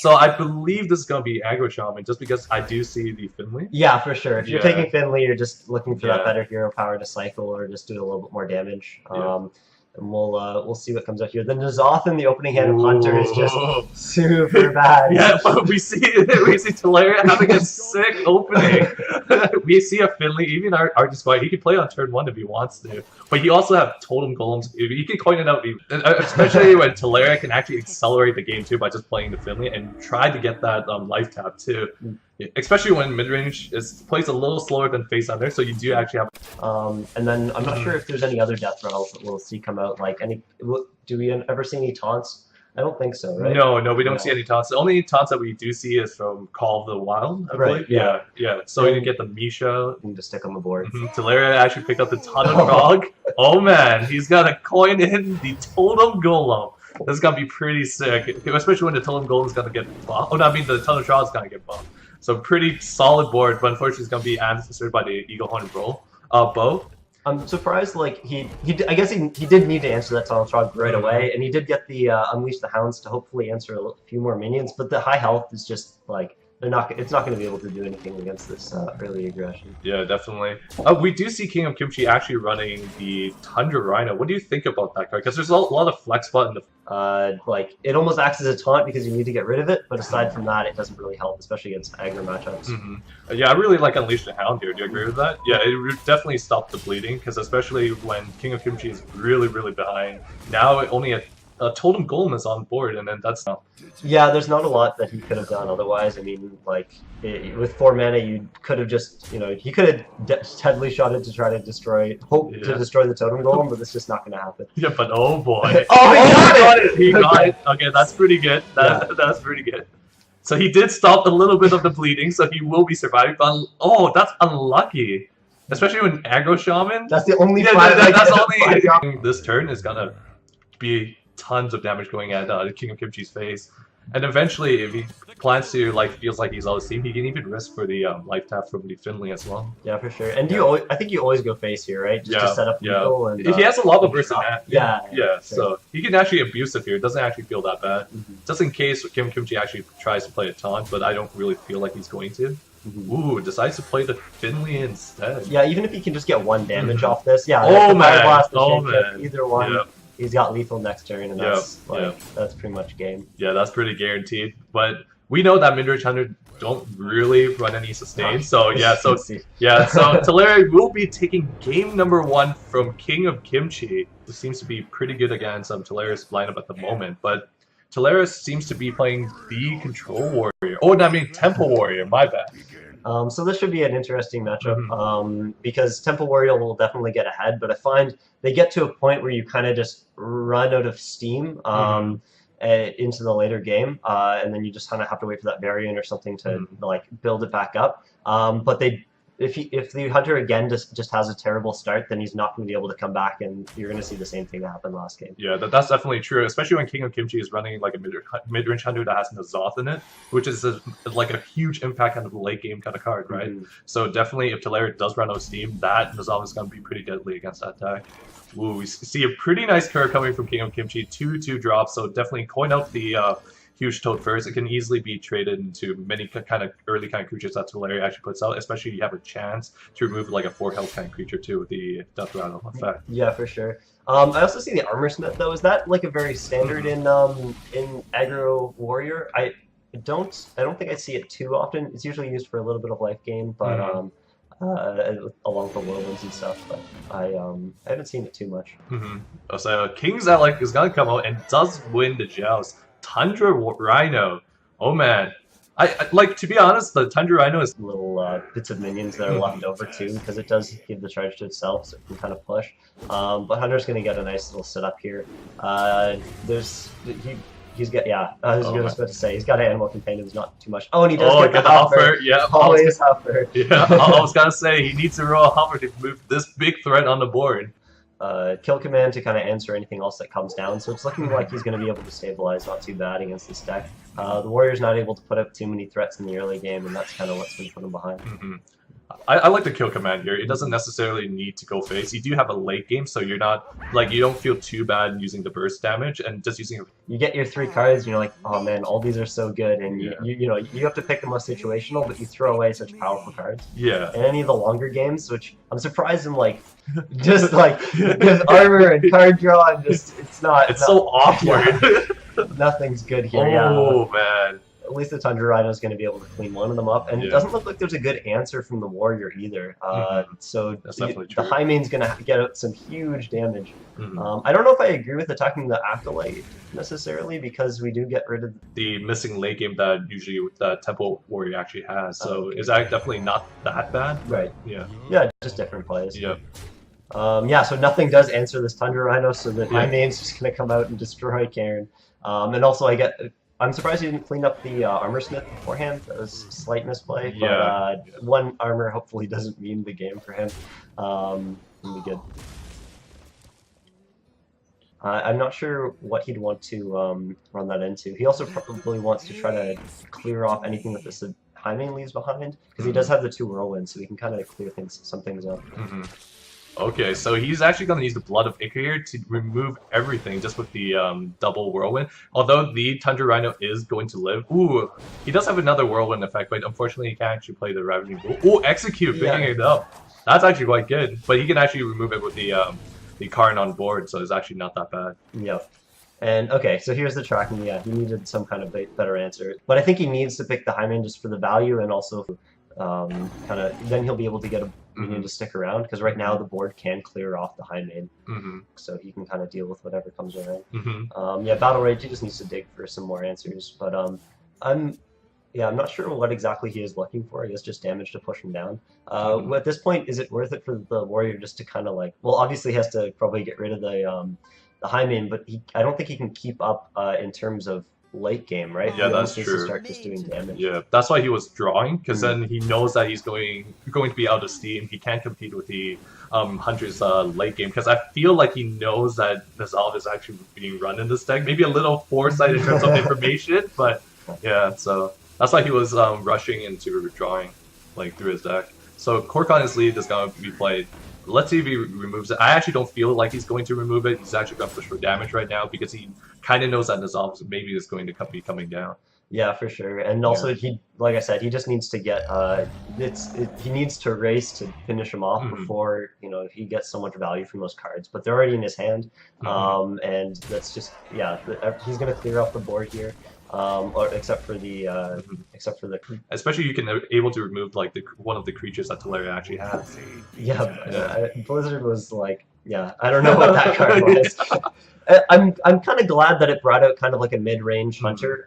So I believe this is going to be aggro shaman just because I do see the Finley. Yeah, for sure. If you're Yeah. taking Finley, you're just looking for that Yeah. better hero power to cycle or just do a little bit more damage. Yeah. And we'll see what comes out here. The N'Zoth in the opening hand of Hunter is just Ooh. super bad. Yeah, but we see Tolaria having a sick opening. We see a Finley, even our despite he can play on turn 1 if he wants to, but he also have totem golems. He can coin it out, especially when Tolaria can actually accelerate the game too by just playing the Finley and try to get that life tap too. Especially when mid range plays a little slower than face under, so you do actually have. And then I'm not sure if there's any other death rattles that we'll see come out. Like do we ever see any taunts? I don't think so, right? No, we don't see any taunts. The only taunts that we do see is from Call of the Wild, I believe. Yeah. So you get the Misha. You can just stick on the board. Tolaria actually picked up the Tunnel Frog. Oh man, he's got a coin in the Totem Golem. This is gonna be pretty sick, especially when the Totem Golem is gonna get buffed. Oh, no, I mean the Tunnel Frog is gonna get buffed. So pretty solid board, but unfortunately it's gonna be answered by the Eagle Horn bow. I'm surprised, like, I guess he did need to answer that Tunnel Frog right away, and he did get the Unleash the Hounds to hopefully answer a few more minions, but the high health is just, like, it's not going to be able to do anything against this early aggression. Yeah, definitely. We do see King of Kimchi actually running the Tundra Rhino. What do you think about that card? Because there's a lot of flex spot in the... Like, it almost acts as a taunt because you need to get rid of it, but aside from that, it doesn't really help, especially against aggro matchups. Yeah, I really like Unleash the Hound here. Do you agree with that? Yeah, it definitely stopped the bleeding, because especially when King of Kimchi is really, really behind. Now only a Totem Golem is on board, and then that's... Yeah, there's not a lot that he could have done otherwise. I mean, like, with 4 mana, you could have just, he could have deadly shot it to try to destroy the Totem Golem, but it's just not going to happen. Yeah, but oh boy. He got it! He got it! Okay, that's pretty good. That's pretty good. So he did stop a little bit of the bleeding, so he will be surviving, but that's unlucky. Especially when aggro shaman. That's the only This turn is gonna be tons of damage going at King of Kimchi's face. And eventually, if he plans to, feels like he's out of steam, he can even risk for the life tap from the Finley as well. Yeah, for sure. And I think you always go face here, right? Just to set up lethal and... he has a lot of versatility. Yeah, so he can actually abuse it here. It doesn't actually feel that bad. Just in case King of Kimchi actually tries to play a taunt, but I don't really feel like he's going to. Ooh, decides to play the Finley instead. Yeah, even if he can just get 1 damage off this. Yeah, oh man. Either one. He's got lethal next turn, and that's pretty much game. Yeah, that's pretty guaranteed. But we know that mid-range hunter don't really run any sustain, so Tolaria will be taking game number 1 from King of Kimchi. This seems to be pretty good against Tolaria's lineup at the moment, but Tolaria seems to be playing the Control Warrior. Oh, I mean Temple Warrior. My bad. So this should be an interesting matchup because Temple Warrior will definitely get ahead, but I find they get to a point where you kind of just run out of steam into the later game, and then you just kind of have to wait for that variant or something to build it back up. But if the hunter again just has a terrible start, then he's not going to be able to come back, and you're going to see the same thing that happened last game. Yeah, that's definitely true, especially when King of Kimchi is running like a mid-range hunter that has N'Zoth in it, which is a huge impact on the late game kind of card, right? So definitely, if Tolaria does run out of steam, that N'Zoth is going to be pretty deadly against that deck. Ooh, we see a pretty nice card coming from King of Kimchi, 2/2 drops, so definitely coin out the huge toad first. It can easily be traded into many early creatures that Tolaria actually puts out, especially if you have a chance to remove like a 4 health creature too with the Death Rattle effect. Yeah, for sure. I also see the Armor Smith though. Is that like a very standard in aggro warrior? I don't think I see it too often. It's usually used for a little bit of life gain, but along with the whirlwinds and stuff, but I haven't seen it too much. So King's that is gonna come out and does win the joust. Tundra Rhino. Oh man. I to be honest, the Tundra Rhino is little bits of minions that are left over too, because it does give the charge to itself, so it can kind of push. But Hunter's gonna get a nice little setup here. He's got I was just about to say he's got an animal companion. There's not too much. Oh, and he does get the Huffer. Yeah, always Huffer. Yeah, I was gonna say he needs to roll a Huffer to move this big threat on the board. Kill command to kind of answer anything else that comes down, so it's looking like he's going to be able to stabilize not too bad against this deck. The Warrior's not able to put up too many threats in the early game, and that's kind of what's been put him behind. I like the kill command here. It doesn't necessarily need to go face. You do have a late game, so you're not like you don't feel too bad using the burst damage and just using. You get your 3 cards, and you're like, oh man, all these are so good, and Yeah. you know you have to pick the most situational, but you throw away such powerful cards. Yeah. And any of the longer games, which I'm surprised in like, just like with armor and card draw, and just it's not. It's so awkward. Yeah. Nothing's good here. Oh man. At least the Tundra Rhino is going to be able to clean one of them up, and it doesn't look like there's a good answer from the Warrior either. So the High Main's going to get out some huge damage. I don't know if I agree with attacking the Acolyte necessarily, because we do get rid of the missing late game that usually the Temple Warrior actually has. So is that definitely not that bad? Right. Yeah. Yeah, just different plays. Yep. Yeah, so nothing does answer this Tundra Rhino, so the High Main's just going to come out and destroy Karen. And also I'm surprised he didn't clean up the Armor Smith beforehand. That was a slight misplay. But one armor hopefully doesn't mean the game for him. It'll be good. I'm not sure what he'd want to run that into. He also probably wants to try to clear off anything that this High Main leaves behind, because he does have the 2 Whirlwinds, so he can kind of clear some things up. Okay, so he's actually going to use the Blood of Ichir to remove everything just with the double Whirlwind. Although the Tundra Rhino is going to live. Ooh, he does have another Whirlwind effect, but unfortunately he can't actually play the Ravaging Bull. Ooh, Execute, picking it up. That's actually quite good. But he can actually remove it with the Karn on board, so it's actually not that bad. Yep. And okay, so here's the tracking. Yeah, he needed some kind of better answer. But I think he needs to pick the High Main just for the value, and also kind of then he'll be able to get a to stick around, because right now the board can clear off the High Main, so he can kind of deal with whatever comes around. Yeah, Battle Rage, he just needs to dig for some more answers, but I'm not sure what exactly he is looking for. I guess just damage to push him down. At this point, is it worth it for the Warrior just to kind of like, well, obviously he has to probably get rid of the High Main, but I don't think he can keep up in terms of late game, right? Yeah, that's true. To start just doing damage. Yeah, that's why he was drawing, because then he knows that he's going to be out of steam. He can't compete with the Hunter's late game, because I feel like he knows that Dissolve is actually being run in this deck. Maybe a little foresight in terms of information, but yeah, so that's why he was rushing into drawing like through his deck. So Cork on his lead is going to be played. Let's see if he removes it. I actually don't feel like he's going to remove it. He's actually going to push for damage right now, because he kind of knows that Dissolve maybe is going to be coming down. Yeah, for sure. And also, he, like I said, he just needs to get he needs to race to finish him off before he gets so much value from those cards. But they're already in his hand, and that's just he's gonna clear off the board here. Or except for the especially you can able to remove like one of the creatures that Tolaria actually has. Blizzard was like, I don't know what that card was. I'm kind of glad that it brought out kind of like a mid-range hunter,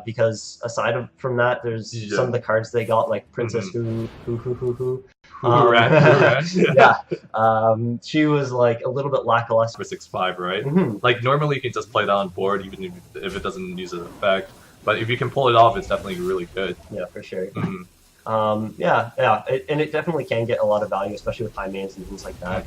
because aside from that, there's some of the cards they got, like Princess Who. She was like a little bit lackluster. For 6/5, right? Like normally you can just play that on board even if it doesn't use an effect, but if you can pull it off, it's definitely really good. Yeah, for sure. And it definitely can get a lot of value, especially with high mains and things like that.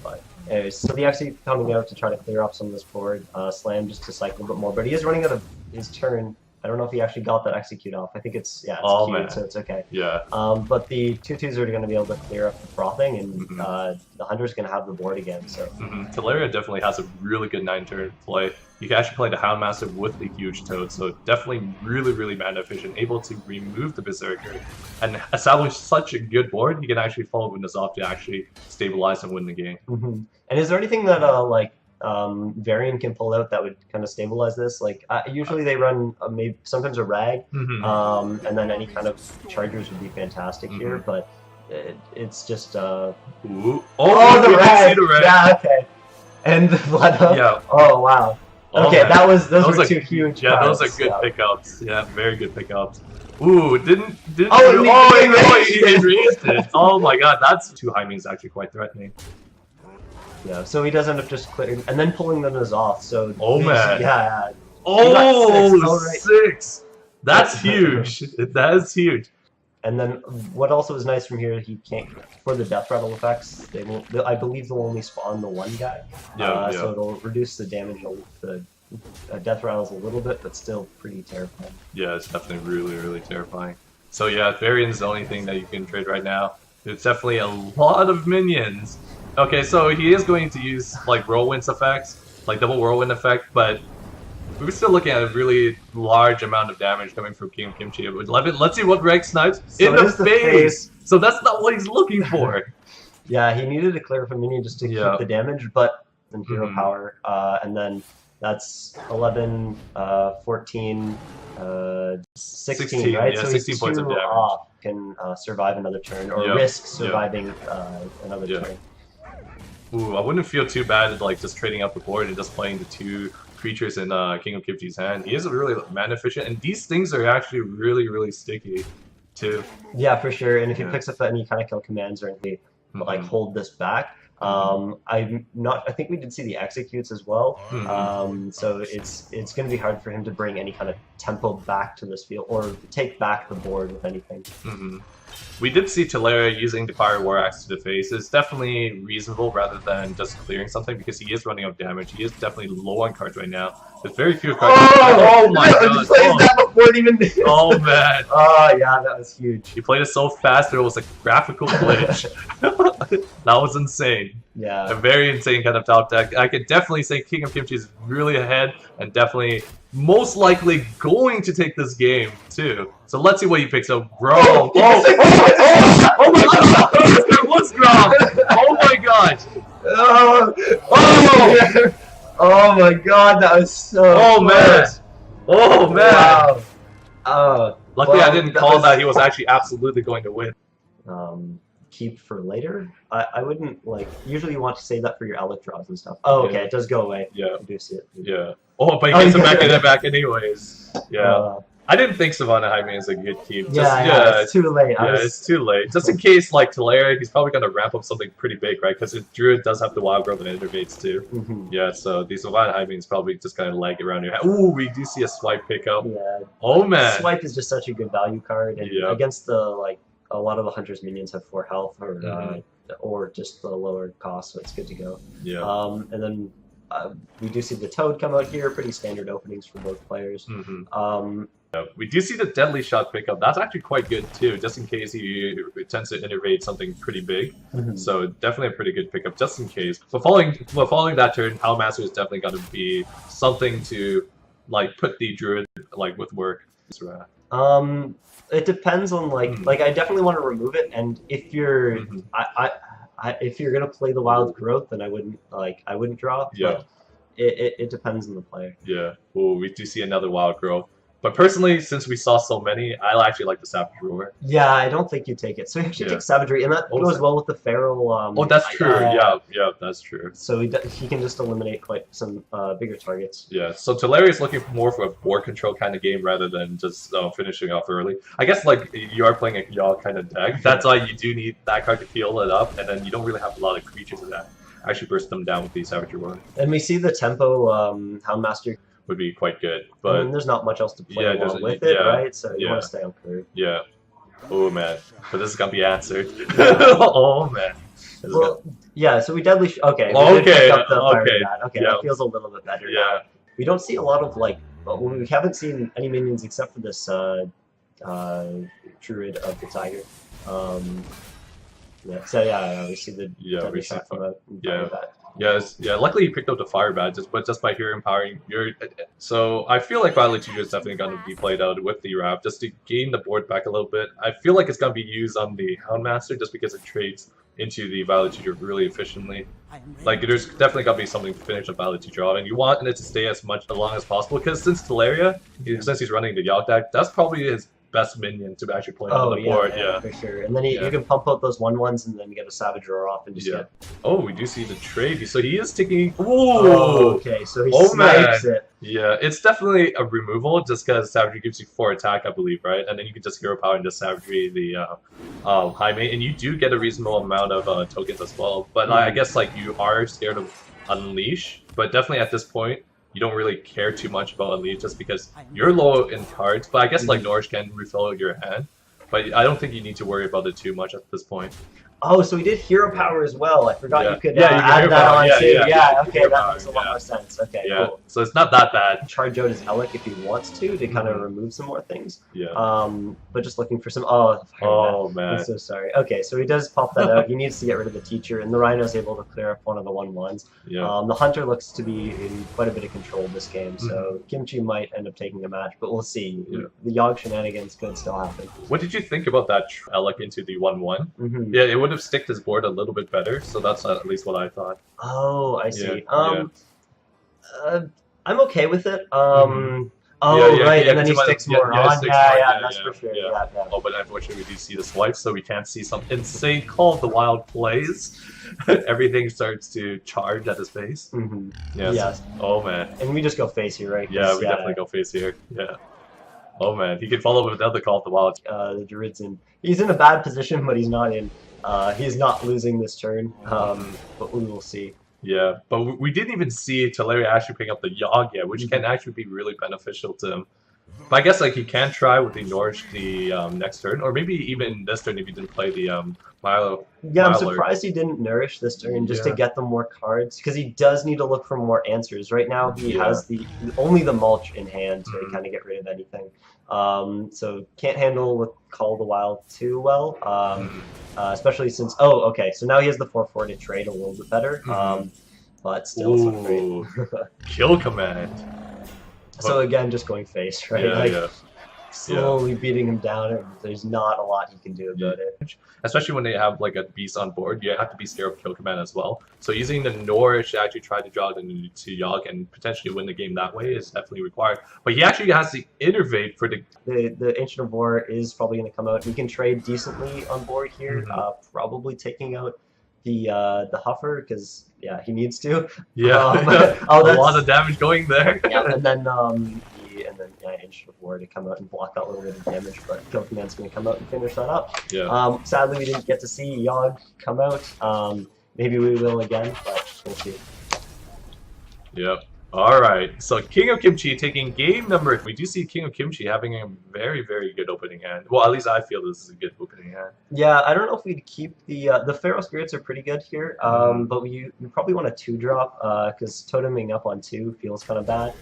But anyways, so the Execute coming out to try to clear off some of this board. Slam just to cycle a bit more, but he is running out of his turn. I don't know if he actually got that Execute off. I think it's queued, so it's okay. Yeah. But the 2/2s are going to be able to clear up the frothing, and the Hunter's going to have the board again. So Tolaria definitely has a really good 9-turn play. You can actually play the Houndmaster with the huge Toad, so definitely really mana efficient, able to remove the Berserker and establish such a good board. He can actually follow Windows off to actually stabilize and win the game. And is there anything that Varian can pull out that would kind of stabilize this? Like usually they run maybe sometimes a Rag, and then any kind of Chargers would be fantastic here, but it's just the Rag! Yeah, okay. And the Blood Hook? Yeah. Oh wow. Okay, those were two huge. Yeah, cards. those are good pickups. Yeah, very good pickups. Ooh, didn't he raised it. Oh my god, that's 2 high means actually quite threatening. Yeah, so he does end up just clearing and then pulling them off. So man. Yeah. Oh, 6. That's huge. That is huge. And then what also is nice from here, he can't for the death rattle effects. They won't. I believe they'll only spawn the one guy. So it'll reduce the damage. The death rattles a little bit, but still pretty terrifying. Yeah, it's definitely really terrifying. So yeah, Varian's the only thing that you can trade right now. It's definitely a lot of minions. Okay, so he is going to use like whirlwind effects, like double whirlwind effect, but we're still looking at a really large amount of damage coming from KingOfKimchi. Let's see what Reg snipes in the face. So that's not what he's looking for. Yeah, he needed to clear up a minion just to keep the damage, but then hero power, and then that's 11, 14, 16, right? Yeah, so 16 points of damage. Off, can survive another turn, or risk surviving another turn. Ooh, I wouldn't feel too bad like just trading up the board and just playing the 2 creatures in KingOfKimchi's hand. He is really mana efficient, and these things are actually really sticky too. Yeah, for sure. And if he picks up any kind of kill commands or anything, like hold this back. I think we did see the executes as well. So it's going to be hard for him to bring any kind of tempo back to this field or take back the board with anything. We did see Tolaria using the Fire War Axe to the face. It's definitely reasonable rather than just clearing something because he is running out of damage. He is definitely low on cards right now. There's very few cards. Oh my god! Oh man! Oh yeah, that was huge. He played it so fast there was a graphical glitch. That was insane. Yeah. A very insane kind of top deck. I could definitely say KingOfKimchi is really ahead and definitely most likely going to take this game too. So let's see what he picks up. Bro! Oh my god! It was wrong! Oh my god! Oh my god, that was so close. Oh man! Wow. Luckily I didn't call that he was actually absolutely going to win. Keep for later? I wouldn't, like, usually you want to save that for your Alec draws and stuff. Oh, okay, it does go away. Yeah. I do see it. Yeah. Oh, but he gets it back anyways. Yeah. I didn't think Savannah Jaime is a good keep. It's too late. It's too late. Just in case, like, Tolaria, he's probably going to ramp up something pretty big, right? Because Druid does have the Wild Growth and Innervates too. Yeah, so the Savannah Jaime is probably just going to lag around your head. Ooh, we do see a Swipe pickup. Yeah. Oh, man. Swipe is just such a good value card. And against the, like, a lot of the Hunter's minions have 4 health or just the lower cost, so it's good to go. Yeah. And then we do see the Toad come out here, pretty standard openings for both players. We do see the Deadly Shot pickup. That's actually quite good too, just in case he tends to innervate something pretty big. So definitely a pretty good pickup, just in case. But following that turn, Howlmaster is definitely going to be something to like put the Druid like with work. It depends on like I definitely want to remove it, and if you're if you're gonna play the Wild Growth, then I wouldn't draw. Yeah. But it depends on the player. Yeah. Oh, we do see another Wild Growth. But personally, since we saw so many, I actually like the Savage Roar. Yeah, I don't think you take it. So you actually take Savagery, and that goes well with the Feral. Oh, that's true. Yeah, that's true. So he can just eliminate quite some bigger targets. Yeah, so Tolaria is looking more for a board control kind of game rather than just finishing off early. I guess like you are playing a Yaw kind of deck. That's why you do need that card to heal it up, and then you don't really have a lot of creatures that actually burst them down with the Savage Roar. And we see the tempo Houndmaster would be quite good, but there's not much else to play along with it, right? So you want to stay on curve. Yeah. Oh man, but this is gonna be answered. Oh man. Well, yeah. So we deadly. Okay. That feels a little bit better. Yeah. Now. We don't see a lot of like. We haven't seen any minions except for this Druid of the Tiger. Yeah. So we see the deadly shot come out. Yeah, luckily you picked up the Fire Bat just by here empowering your. So I feel like Violet Teacher is definitely going to be played out with the Wrap just to gain the board back a little bit. I feel like it's going to be used on the Houndmaster just because it trades into the Violet Teacher really efficiently. Like there's definitely got to be something to finish the Violet Teacher off, and you want it to stay as long as possible because since Tolaria, since he's running the Yacht deck, that's probably his best minion to actually play on the board. Yeah, for sure. And then you can pump out those 1/1s and then get a Savage Roar off and just get. Oh, we do see the trade. So he is taking. Oh, okay. So he snipes it. Yeah, it's definitely a removal just because Savagery gives you 4 attack, I believe, right? And then you can just Hero Power and just Savagery the Jaime, and you do get a reasonable amount of tokens as well. But I guess like you are scared of Unleash, but definitely at this point. You don't really care too much about Unleash just because you're low in cards, but I guess like Norge can refill your hand. But I don't think you need to worry about it too much at this point. Oh, so he did hero power as well. I forgot you could you can add hero that power. on too. Yeah, okay, hero that power, makes a lot more sense. Okay, yeah. cool. So it's not that bad. Charge out his Alec if he wants to kind of remove some more things. Yeah. But just looking for some. Oh, man. I'm so sorry. Okay, so he does pop that out. He needs to get rid of the teacher, and the Rhino's able to clear up one of the 1/1s. Yeah. The Hunter looks to be in quite a bit of control this game, so Kimchi might end up taking a match, but we'll see. Yeah. The Yogg shenanigans could still happen. What did you think about that Alec into the 1/1? Yeah, it would have sticked his board a little bit better, so that's at least what I thought. Oh, I see. Yeah. I'm okay with it. Right, and then he sticks more on. That's for sure. Yeah. Oh, but unfortunately, we do see the swipe, so we can't see some insane Call of the Wild plays. Everything starts to charge at his face. Yes. Oh, man. And we just go face here, right? Yeah, we definitely go face here. Yeah. Oh, man. He can follow with another Call of the Wild. The Druid's he's in a bad position, but he's not in. He's not losing this turn, but we will see. Yeah, but we didn't even see Tolaria actually pick up the Yogg yet, which can actually be really beneficial to him. But I guess like he can try with the Nourish the next turn, or maybe even this turn if he didn't play the Milo. Yeah, I'm surprised he didn't Nourish this turn just to get them more cards, because he does need to look for more answers. Right now he has only the Mulch in hand to kind of get rid of anything. So can't handle with Call of the Wild too well, especially since so now he has the 4/4 to trade a little bit better, but still it's not great. Kill command. So again, just going face, right? Slowly beating him down, and there's not a lot he can do about it. Especially when they have like a beast on board, you have to be scared of kill command as well. So using the Nourish to actually try to draw the to Yogg and potentially win the game that way is definitely required. But he actually has to innervate for the Ancient of War is probably going to come out. He can trade decently on board here, probably taking out the Huffer because he needs to. That's a lot of damage going there. And then Ancient of War to come out and block that little bit of damage, but Kill Command's going to come out and finish that up. Sadly, we didn't get to see Yogg come out. Maybe we will again, but we'll see. Yep. Alright, so KingOfKimchi taking game number. We do see KingOfKimchi having a very, very good opening hand. Well, at least I feel this is a good opening hand. Yeah, I don't know if we'd keep the Feral Spirits are pretty good here, but you probably want a 2-drop, because toteming up on 2 feels kind of bad.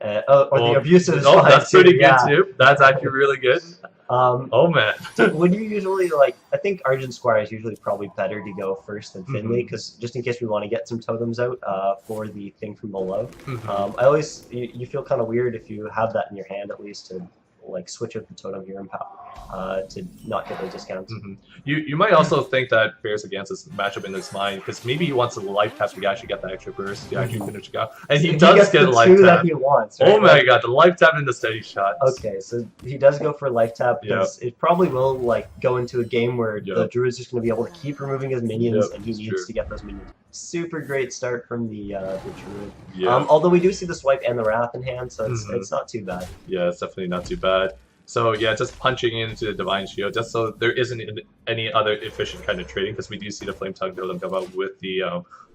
The Abusive is fine that's pretty good too. That's actually really good. Oh man. Would you usually I think Argent Squire is usually probably better to go first than Finley, because just in case we want to get some totems out for the thing from below. I always you feel kind of weird if you have that in your hand at least to switch out the totem here and to not get those discounts. You might also think that Bears against this matchup in his mind, because maybe he wants a life tap to actually get the extra burst to actually finish the guy. And he does get a life tap. That he wants, right? Oh my god, the life tap and the steady shot. Okay, so he does go for life tap because it probably will go into a game where the Druid's just going to be able to keep removing his minions and he needs to get those minions. Super great start from the Druid. Although we do see the swipe and the Wrath in hand, so it's not too bad. Yeah, it's definitely not too bad. So yeah, just punching into the Divine Shield, just so there isn't any other efficient kind of trading, because we do see the Flame Tongue Totem come out with the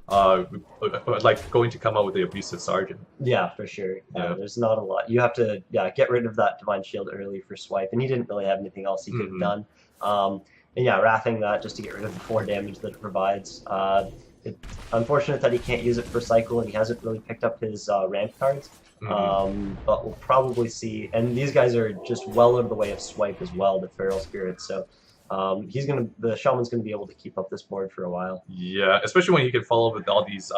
going to come out with the Abusive Sergeant. Yeah, for sure. There's not a lot. You have to get rid of that Divine Shield early for swipe, and he didn't really have anything else he could have done. And wrathing that just to get rid of the 4 damage that it provides. It's unfortunate that he can't use it for cycle, and he hasn't really picked up his ramp cards. But we'll probably see, and these guys are just well out of the way of swipe as well, the Feral Spirits. So the Shaman's gonna be able to keep up this board for a while. Yeah, especially when you can follow with all these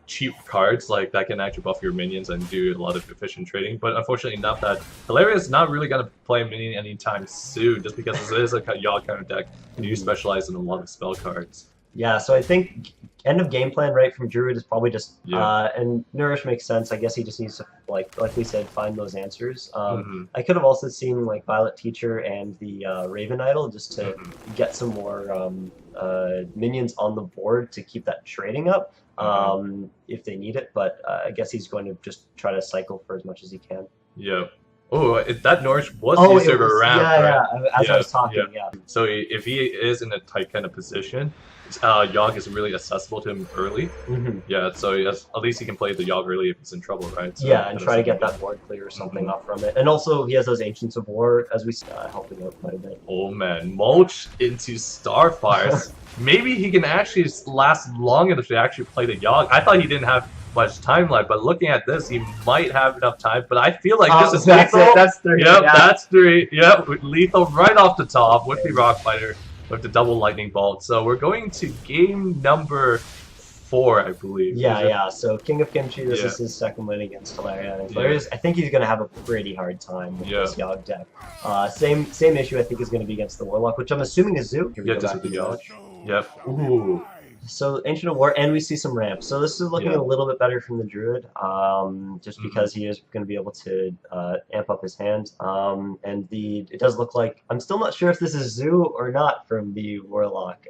cheap cards that can actually buff your minions and do a lot of efficient trading. But unfortunately, not that Tolaria is not really gonna play a minion anytime soon, just because this is a Yogg kind of deck, and you specialize in a lot of spell cards. Yeah, so I think end of game plan from Druid is probably just and Nourish makes sense. I guess he just needs to like we said, find those answers. I could have also seen Violet Teacher and the Raven Idol just to get some more minions on the board to keep that trading up if they need it. But I guess he's going to just try to cycle for as much as he can. Yeah. Oh, that Nourish was used around. As I was talking, So if he is in a tight kind of position, Yogg is really accessible to him early. Yeah, so at least he can play the Yogg early if he's in trouble, right? So yeah, and try to get that board clear or something off from it. And also, he has those Ancients of War, as we helping out quite a bit. Oh man, Mulch into Starfires. Maybe he can actually last long enough to actually play the Yogg. I thought he didn't have much time left, but looking at this, he might have enough time. But I feel like this is lethal. That's 3. Yep, yeah. that's 3. Yep, lethal right off the top with the Rock Fighter with the double lightning bolt. So we're going to game number 4, I believe. Yeah. So King of Kimchi, this is his second win against Tolaria. And Tolaria's, I think he's going to have a pretty hard time with this Yogg deck. Same issue I think is going to be against the Warlock, which I'm assuming is Zoo. Yeah, just with the Yogg. Yep. Ooh. So Ancient of War, and we see some ramps. So this is looking a little bit better from the Druid, just because he is going to be able to amp up his hand. And it does look like, I'm still not sure if this is Zoo or not from the Warlock,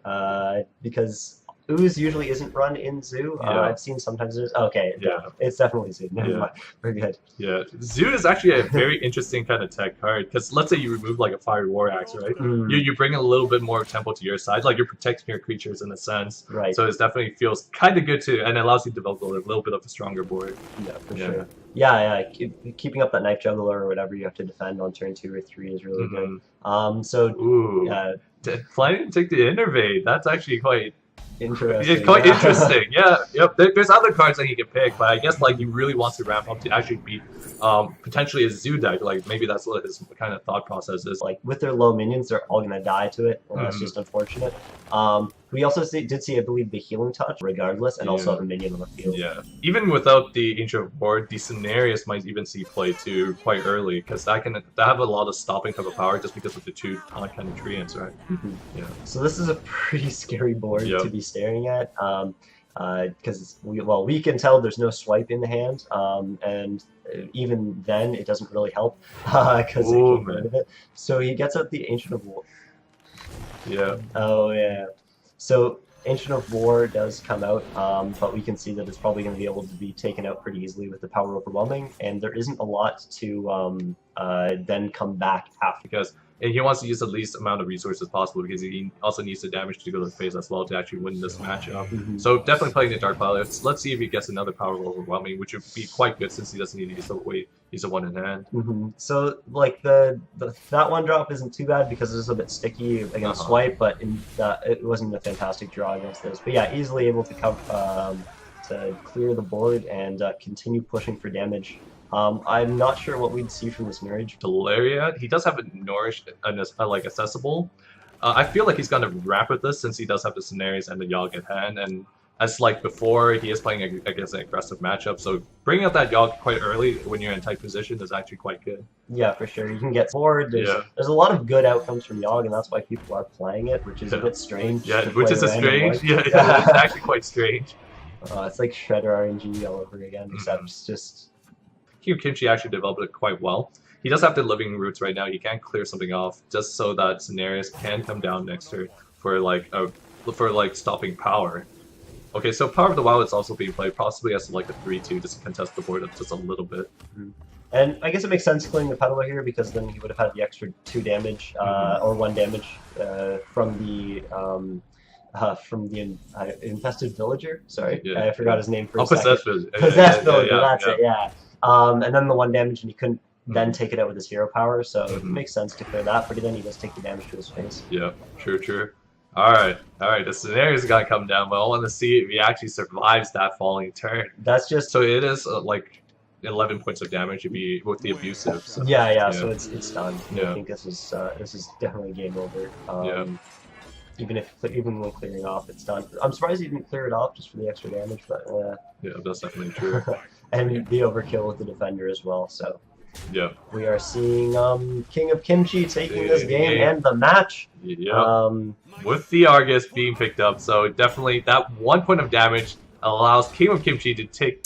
because Ooze usually isn't run in Zoo. I've seen sometimes it is. Okay, it's definitely Zoo. Never mind. We're good. Yeah, Zoo is actually a very interesting kind of tech card, because let's say you remove like a Fire War Axe, right? You bring a little bit more tempo to your side, like you're protecting your creatures in a sense. Right. So it definitely feels kind of good too, and it allows you to develop a little bit of a stronger board. Yeah, for sure. Yeah. Keeping up that Knife Juggler or whatever you have to defend on turn 2 or 3 is really good. Planning to take the Innervate, that's actually quite interesting. It's quite interesting. Yep. There's other cards that he can pick, but I guess like he really wants to ramp up to actually beat potentially a Zoo deck. Like maybe that's what his kind of thought process is. Like with their low minions, they're all gonna die to it, and that's just unfortunate. We also did see, I believe, the Healing Touch regardless, and also a minion on the field. Yeah. Even without the Ancient War, the Cenarius might even see play too quite early, because that have a lot of stopping type of power just because of the 2 taunt kind of treants, right? Yeah. So this is a pretty scary board to be staring at, because we can tell there's no swipe in the hand, and even then it doesn't really help because they keep rid of it. So he gets out the Ancient of War. Yeah. Oh yeah. So Ancient of War does come out, but we can see that it's probably going to be able to be taken out pretty easily with the power overwhelming, and there isn't a lot to then come back after. Because he wants to use the least amount of resources possible, because he also needs the damage to go to the phase as well to actually win this matchup. So definitely playing the Dark Violet. Let's see if he gets another power overwhelming, which would be quite good since he doesn't need to use the weight. He's a 1 in hand. So like that 1-drop isn't too bad because it's a bit sticky against swipe, but it wasn't a fantastic draw against this. But yeah, easily able to to clear the board and continue pushing for damage. I'm not sure what we'd see from this marriage. Tolaria, he does have a Nourish like accessible. I feel like he's gonna ramp with this since he does have the Cenarius and the Yogg at hand, and as like before, he is playing against an aggressive matchup, so bringing out that Yogg quite early when you're in tight position is actually quite good. Yeah, for sure. You can get forward. There's a lot of good outcomes from Yogg, and that's why people are playing it, which is a bit strange. Yeah, which is strange. Yeah, it's actually quite strange. It's like Shredder RNG all over again, except it's just... QKimchi actually developed it quite well. He does have the Living Roots right now. He can clear something off just so that Cenarius can come down next turn for like stopping power. Okay, so Power of the Wild is also being played, possibly as like a 3-2, just to contest the board up just a little bit. And I guess it makes sense clearing the Peddler here, because then he would have had the extra 2 damage, or 1 damage from the Infested Villager. Sorry, I forgot his name for a second. Possessed Villager, that's it, yeah. And then the 1 damage, and he couldn't then take it out with his hero power, so it makes sense to clear that, but then he does take the damage to his face. Yeah, true. Alright, the Cenarius gotta come down, but I want to see if he actually survives that falling turn. That's just... So it is like 11 points of damage with the abusive. So. Yeah, so it's done. I think this is definitely game over. Even when clearing off, it's done. I'm surprised he didn't clear it off just for the extra damage, but yeah, that's definitely true. And the overkill with the defender as well. So yeah, we are seeing King of Kimchi taking this game and the match. Yeah, with the Argus being picked up, so definitely that 1 point of damage allows King of Kimchi to take